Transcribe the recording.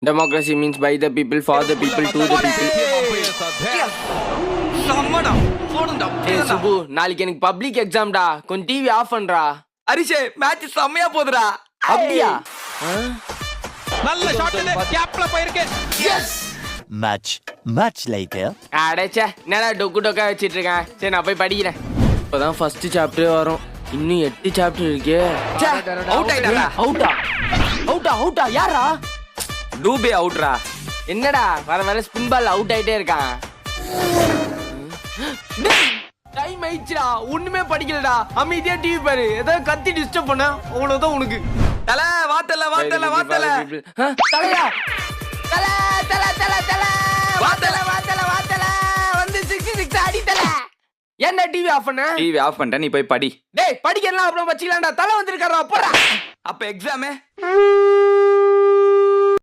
Democracy means by the people, for the people, to the people. சம்மடா போடுடா ஏய் சுபு, நாளைக்கு எனக்கு public எக்ஸாம்டா. கொஞ்சம் டிவி ஆஃப் பண்றா. அரிஷே மேட்ச் செம்மையா போகுதுடா. அப்படியா? நல்ல ஷாட்ல கேப்ல போயிருக்கு. S Much later. அடச்சே, என்னடா டொக்கு டொக்கா வச்சிட்டு இருக்கேன். சரி நான் போய் படிக்கிறேன். இப்பதான் ஃபர்ஸ்ட் சாப்டரே வரும். இன்னும் 8 சாப்டர் இருக்கே. அவுட் ஆயிட்டாடா. அவுட்டா யாரா? டூபே அவுட்ரா. என்னடா வர ஸ்பின் பால் அவுட் ஆயிட்டே இருக்கான். டைம் ஆயிடுச்சுடா, ஒண்ணுமே படிக்கலடா. அமைதியா டிவி பாரு. ஏதாவது கத்தி டிஸ்டர்ப் பண்ண அவ்வளவுதான் உனக்கு. தல வாத்தல தலையா தல வந்து 66 அடி தல. என்ன டிவி ஆஃப் பண்ண? டிவி ஆஃப் பண்ணிட்டேன், நீ போய் படி. டேய் படிக்கலாம் அப்புறம் வச்சுக்கலாம்டா. தலை வந்திருக்காரா போடா. அப்ப எக்ஸாமே